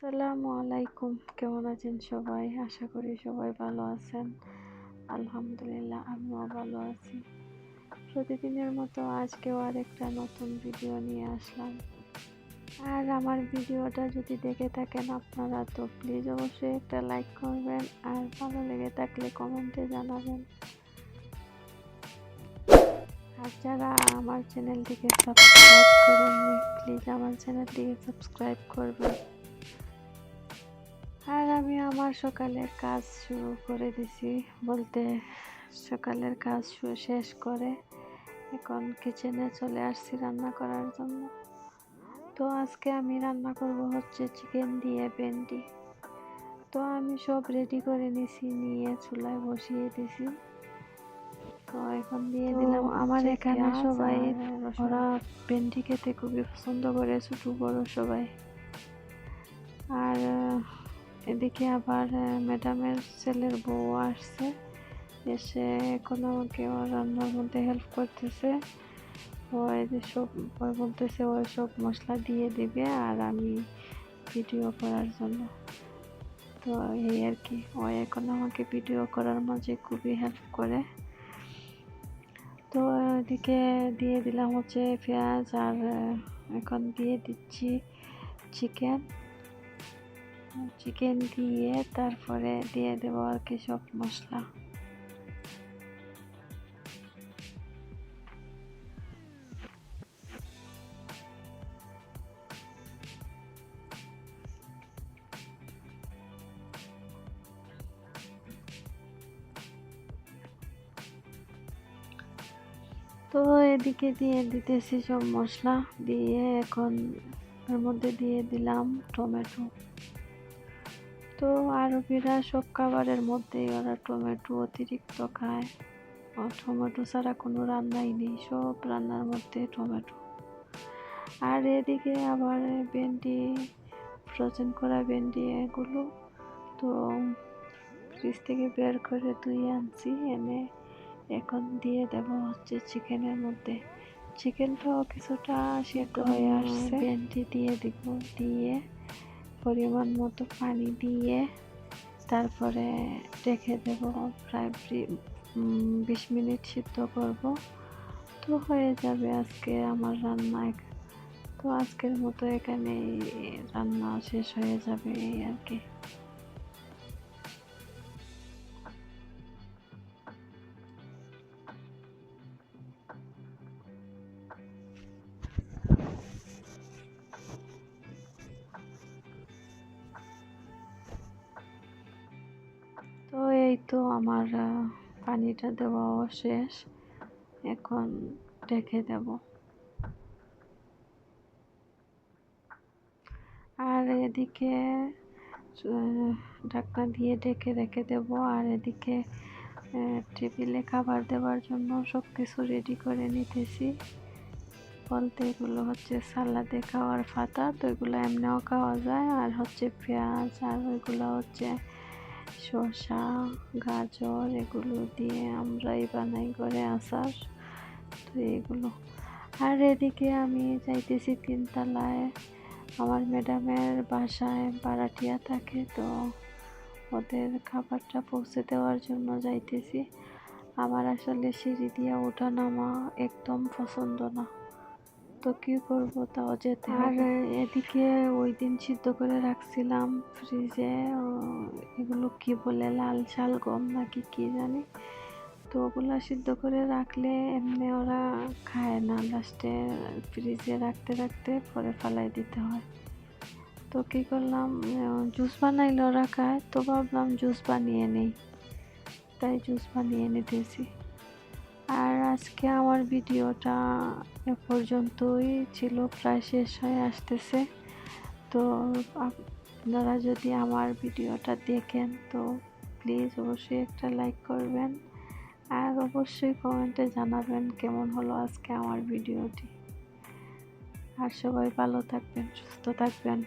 আসসালামু আলাইকুম। কেমন আছেন সবাই? আশা করি সবাই ভালো আছেন। আলহামদুলিল্লাহ আমিও ভালো আছি। প্রতিদিনের মতো আজকেও আরেকটা নতুন ভিডিও নিয়ে আসলাম। আর আমার ভিডিওটা যদি দেখে থাকেন আপনারা তো প্লিজ অবশ্যই একটা লাইক করবেন, আর ভালো লেগে থাকলে কমেন্টে জানাবেন। আর যারা আমার চ্যানেলটিকে সাবস্ক্রাইব করেননি প্লিজ আমার চ্যানেলটিকে সাবস্ক্রাইব করবেন। আর আমি আমার সকালের কাজ শুরু করে দিছি, বলতে সকালের কাজ শেষ করে এখন কিচেনে চলে আসছি রান্না করার জন্য। তো আজকে আমি রান্না করব হচ্ছে চিকেন দিয়ে ভেন্ডি। তো আমি সব রেডি করে নিছি, নিয়ে চুলায় বসিয়ে দিছি। তো এখন দিয়ে দিলাম আমার এখানে সবাই ওরা ভেন্ডি খেতে খুবই পছন্দ করে, ছোট বড় সবাই। আর এদিকে আবার ম্যাডামের ছেলের বউ আসছে, এসে এখন আমাকে ওর রান্নার মধ্যে হেল্প করতেছে। ওই যে সব বলতেছে ওই সব মশলা দিয়ে দিবে আর আমি ভিডিও করার জন্য। তো এই আর কি, ও এখন আমাকে ভিডিও করার মাঝে খুবই হেল্প করে। তো এদিকে দিয়ে দিলাম হচ্ছে পেঁয়াজ, আর এখন দিয়ে দিচ্ছি চিকেন দিয়ে তারপরে দিয়ে দেবো আর কি সব মশলা। তো এদিকে দিয়ে দিতেছি সব মশলা দিয়ে, এখন এর মধ্যে দিয়ে দিলাম টমেটো। তো আরবিরা সব খাবারের মধ্যেই ওরা টমেটো অতিরিক্ত খায়, টমেটো ছাড়া কোনো রান্নাই নেই, সব রান্নার মধ্যে টমেটো। আর এদিকে আবার ভেন্ডি, ফ্রোজেন করা ভেন্ডি এগুলো তো ফ্রিজ থেকে বের করে ধুয়ে আনছি, এনে এখন দিয়ে দেব হচ্ছে চিকেনের মধ্যে। চিকেনটাও কিছুটা সেদ্ধ হয়ে আসছে, ভেন্ডি দিয়ে দিব, দিয়ে পরিমাণ মতো পানি দিয়ে তারপরে রেখে দেব, প্রায় 20 মিনিট সিদ্ধ করব। তো হয়ে যাবে আজকে আমার রান্না। তো আজকের মতো এখানে রান্না শেষ হয়ে যাবে এই আর কি। তো এই তো আমার পানিটা দেওয়া শেষ, এখন ঢেকে দেব। আর এদিকে ঢাকনা দিয়ে ঢেকে রেখে দেব। আর এদিকে টেবিলে খাবার দেওয়ার জন্য সব কিছু রেডি করে নিতেছি, বলতে এগুলো হচ্ছে সালাদে খাওয়ার পাতা, তো এগুলো এমনিও খাওয়া যায়। আর হচ্ছে পেঁয়াজ, আর ওইগুলো হচ্ছে শসা, গাজর, এগুলো দিয়ে আমরাই বানাই করে আচার, তো এগুলো। আর এদিকে আমি যাইতেছি 3 তলায়, আমার ম্যাডামের বাসায় ভাড়াটিয়া থাকে, তো ওদের খাবারটা পৌঁছে দেওয়ার জন্য যাইতেছি। আমার আসলে সিঁড়ি দিয়ে ওঠা নামা একদম পছন্দ না, তো কি করব, তাও যেতে হবে। আর এদিকে ওই দিন সিদ্ধ করে রাখছিলাম ফ্রিজে, এগুলো কি বলে লাল শালগম নাকি কি জানি, তো ওগুলো সিদ্ধ করে রাখলে এমনি ওরা খায় না, লাস্টে ফ্রিজে রাখতে রাখতে পরে ফালাই দিতে হয়। তো কী করলাম, জুস বানাইলে ওরা খায়, তো ভাবলাম জুস বানিয়ে নেই, তাই জুস বানিয়ে নিতেছি। আর আজকে আমার ভিডিওটা এ পর্যন্তই ছিল, প্রায় শেষ হয়ে আসতেছে। তো আপনারা যদি আমার ভিডিওটা দেখেন তো প্লিজ অবশ্যই একটা লাইক করবেন, আর অবশ্যই কমেন্টে জানাবেন কেমন হলো আজকে আমার ভিডিওটি। আর সবাই ভালো থাকবেন, সুস্থ থাকবেন।